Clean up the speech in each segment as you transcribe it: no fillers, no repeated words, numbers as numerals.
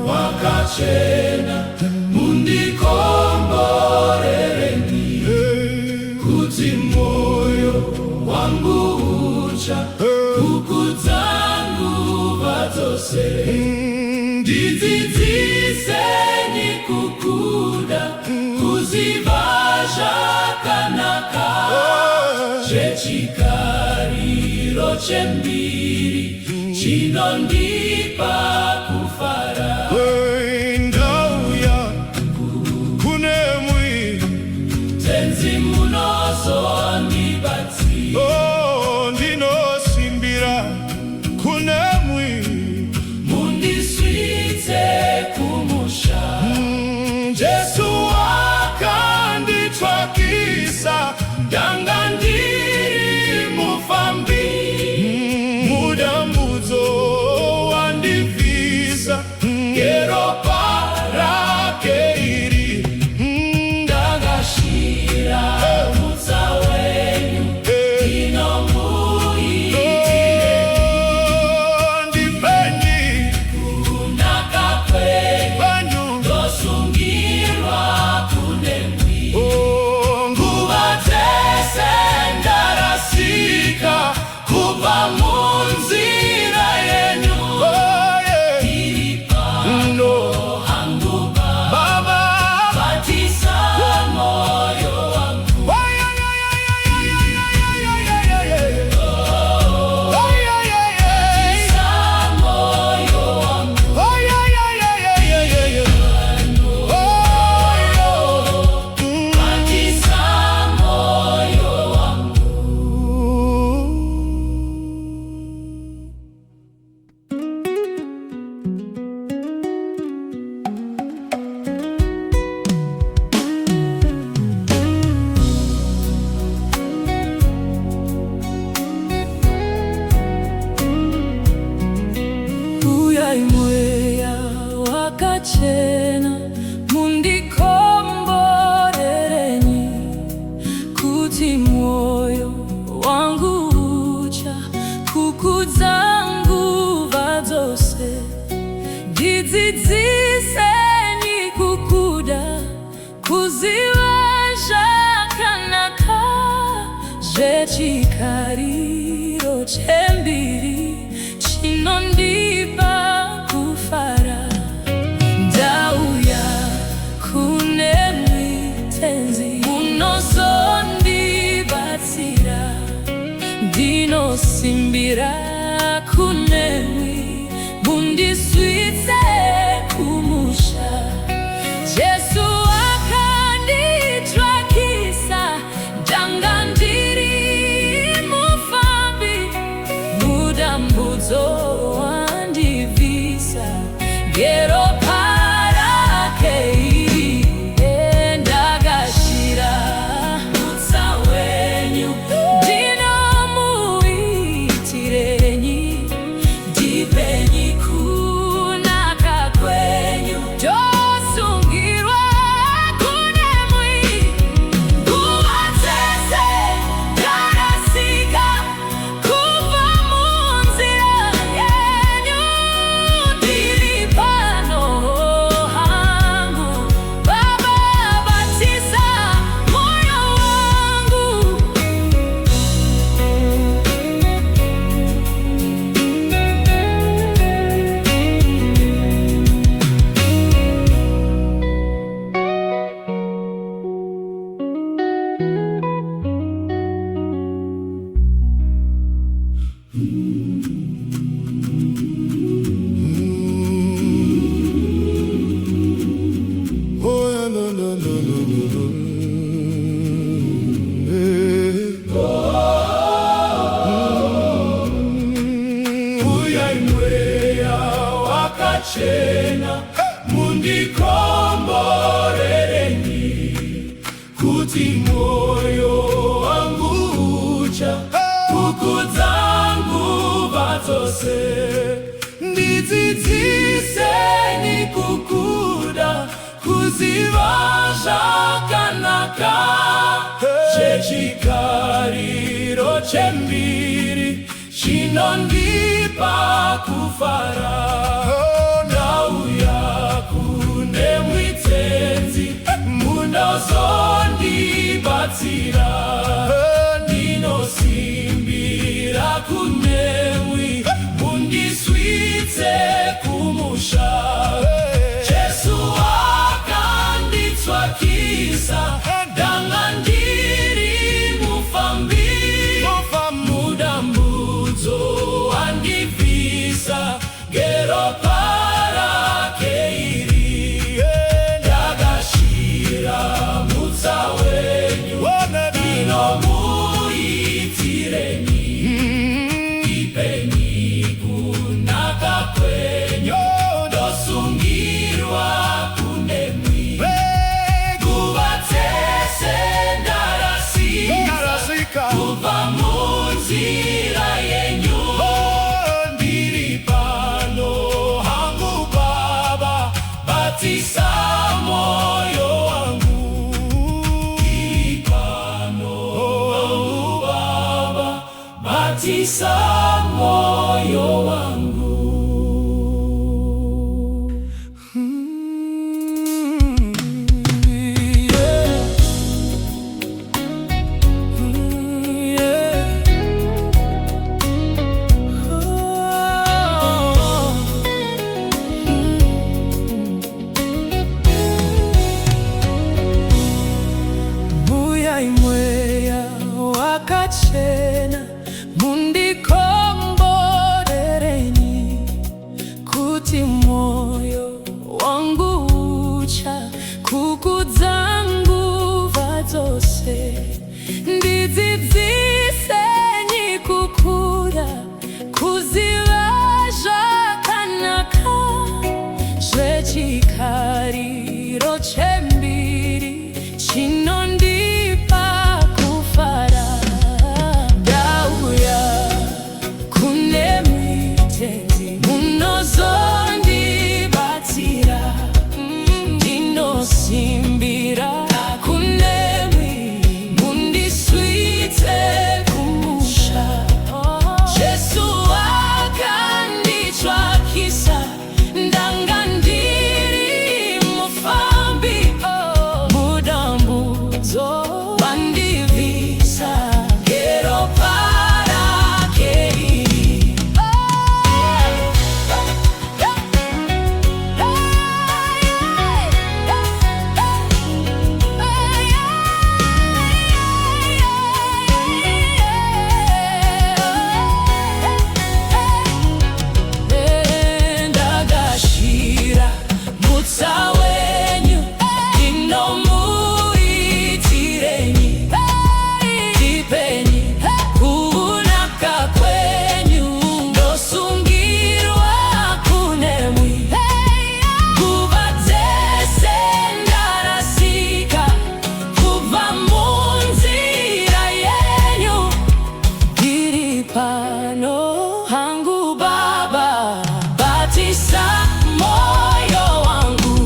Wakachena mundikomborereni, kuti moyo wangu ucha kukudzangu vadzose. Ndidzidziseni kukuda kuziva zvakanaka, zvechikariro chembiri chinondipa kufara. Tenzi munozondibatsira, ndinosimbira kunemwi, mundiswitse kumusha. Jesu wakanditsvakisa, ndanga ndiri mufambi, mudambudzo wandibvisa, ngeropa rake iri ndakashira mutsa wenyu, ndinomuitire ndipeni kunaka kwenyu, ndosungirwa kunemwi. Nguva dzese ndarasika kubva munzira yenyu, ndiri pano hangu Baba, batisa moyo wangu. Batisa moyo wangu, batisa moyo wangu. Uyai mweya wakachena mundikomborereni, kuti moyo wangu ucha kukudzangu vadzose. Ndidzidziseni kukuda kuziva zvakanaka, zvechikariro chembiri chinondipa kufara. Ndauya kunemwi, tenzi munozondibatsira, ndinosimbira kunemwi, mundiswitse kumusha. Jesu wakanditsvakisa, ndanga ndiri mufambi, mudambudzo wandibvisa, ngeropa rake iri ndakashira mutsa wenyu, ndinomuitirenyi, ndipeni kunaka kwenyu, ndosungirwa kunemwi. Nguva dzese ndarasika kubva munzira yenyu, ndiri pano hangu Baba, batisa moyo wangu. Uyai mweya wakachena mundikomborereni, kuti moyo wangu ucha kukudzangu vadzose. zose ndidzidziseni kukuda kuzivazha kanaka chechikariro chembiri chinondipa kufara ndauya kune mwitsenzi munozondibatsira ndinosimbira kunemwi mundiswitse kumusha Jesu akanditsvakisa danga ndiri mufambi mudambudzo wandibvisa gero parake iri ndakashira mutsa wenyu ndinomuitireni ipeni kunaka kwenyu ndosungirwa kunemwi nguva dzese ndarasika kubva munzira yenyu ndiri pano hangu Baba batisa moyo wangu ndiri pano hangu Baba batisa moyo wangu. Mweya wakachena mundikomborereni kuti moyo wangu ucha kukudza nguva dzose ndidzidziseni kukuda kuziva zvakanaka zvechikariro chembiri chinondipa kufara ndauya kune mwitsenzi munozondibatsira ndinosimbira kunemwi mundiswitse kumusha Jesu akanditsvakisa ndanga ndiri mufambi mudambudzo wandibvisa gero parake iri ndakashira mutsa wenyu ndinomuitireni ipeni kunaka kwenyu ndosungirwa kunemwi nguva dzese ndarasika kubva munzira yenyu ndiri pano hangu Baba batisa moyo wangu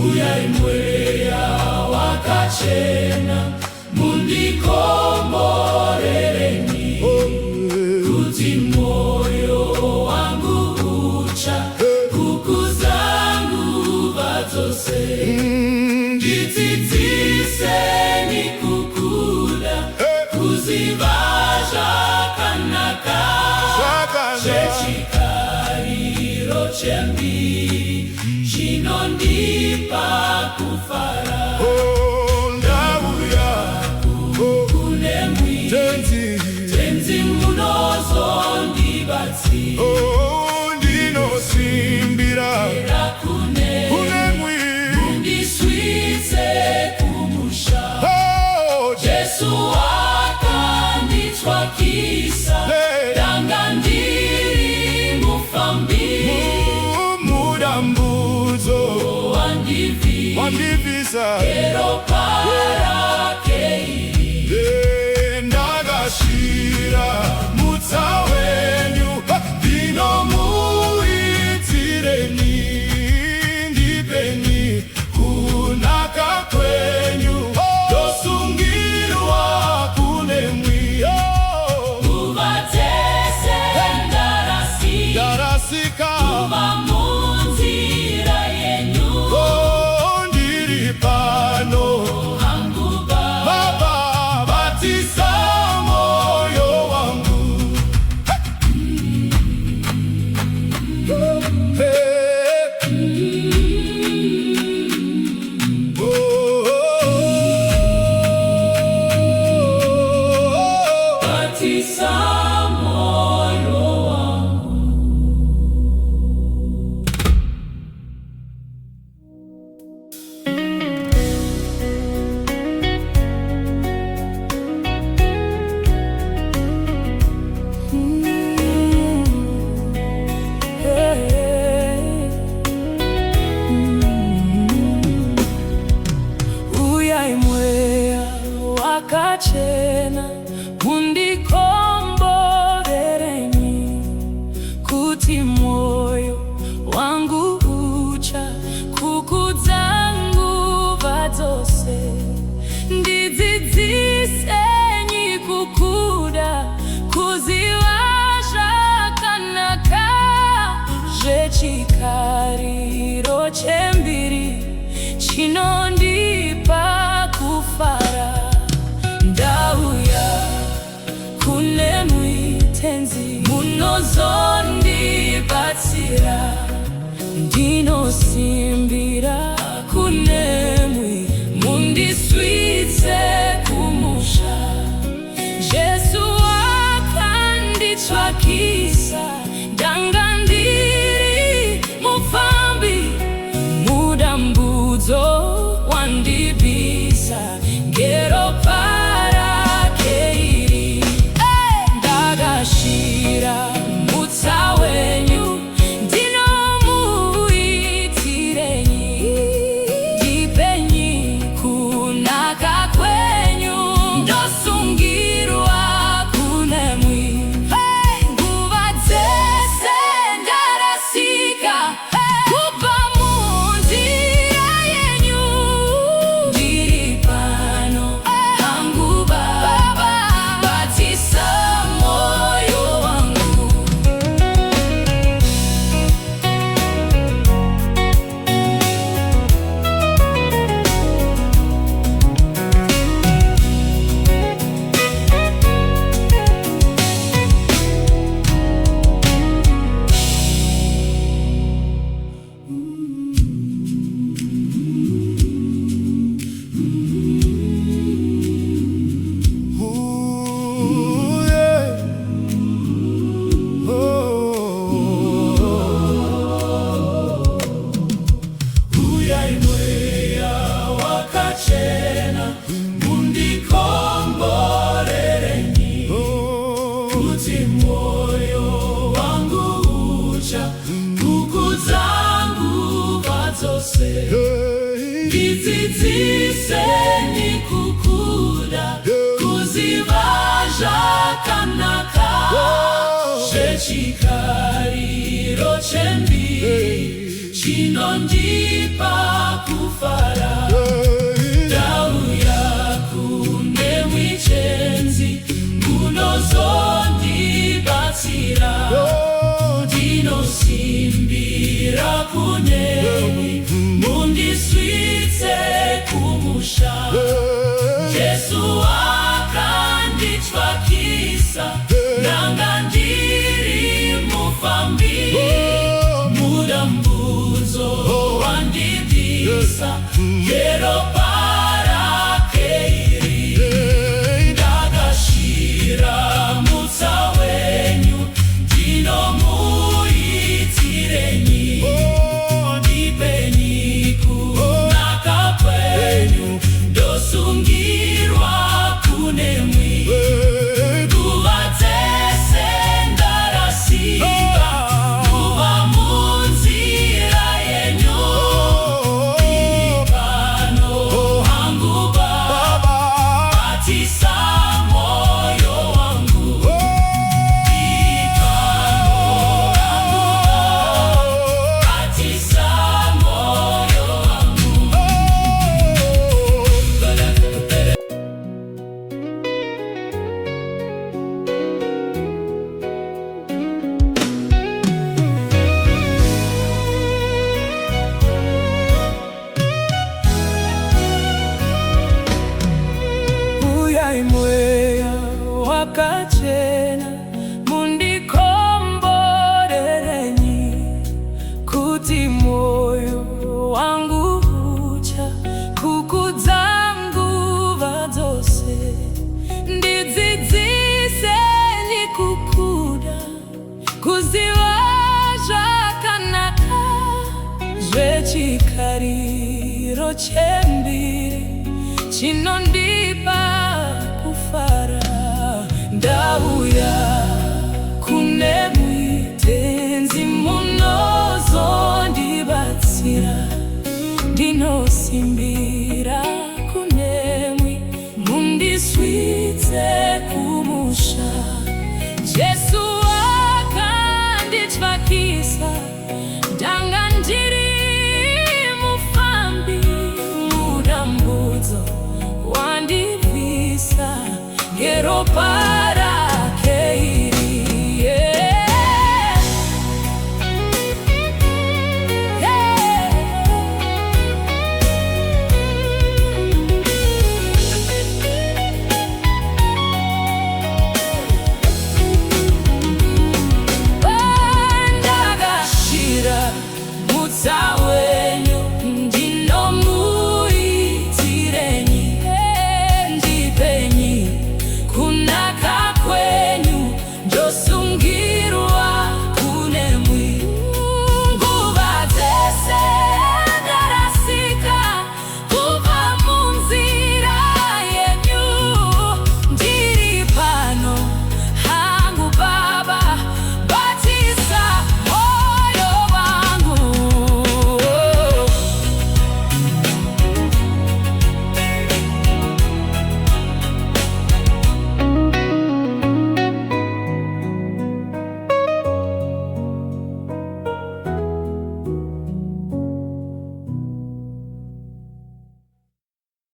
Uyai mweya wakachena mundikomborereni kuti moyo wangu ucha kukudza nguva dzose ndidzidziseni kukuda kuziva zvakanaka zvechikariro chembiri chinondipa kufara ngero parakeiri ndagashira mutsa wenyu ndino muitireni ndipeni kunaka kwenyu ndosungirwa kune mwiyo kuvatese ndarasika kuva munzira yenyu ndiri pano hangu Baba batisa moyo wangu batisa moyo wangu. Uyaimweya wakachena mundikomborereni kuti moyo wangu ucha kukudza nguva dzose ndidzidziseni kukuda kuziva zvakanaka zvechikariro chembiri chinondipa kufara ndauya kune muitenzi munozondibatsira ndinosimbira kunemwi mundiswitse kumusha Jesu akanditsvakisa ndanga ndiri mufambi mudambudzo wandibvisa ngero parakeiri ndagashira mutsa wenyu ndinomuitireni ndipeni kunaka kwenyu ndosungirwa kunemwi nguva dzese ndarasika kubva munzira yenyu ndiri pano hangu Baba batisa moyo wangu. Uyaimweya wakachena mundikomborereni kuti moyo wangu ucha kukudza nguva dzose ndidzidziseni kukuda kuziva zvakanaka zvechikariro chembiri chinondipa kufara ndauya kune muitenzi munozondibatsira ndinosimbira kunemwi mundiswitse kumusha Jesu akanditsvakisa ndanga ndiri mufambi mudambudzo wandibvisa ngero parakeiri ndagashira mutsa wenyu ndinomuitireni ndipeni kunaka kwenyu ndosungirwa kunemwi nguva dzese ndarasika kuva munzira yenyu ndiri pano imweya wakachena mundikomborerenyi kuti moyo wangu ucha kukudza nguva dzose ndidzidziseni kukuda kuziva zvakanaka zvechikariro chembiri chinondipa kufara. Ndauya kunemwi tenzi munozondibatsira ndinosimbira kunemwi mundiswitse kumusha. Jesu akanditsvakisa ndanga ndiri mufambi mudambudzo wandibvisa ngeropa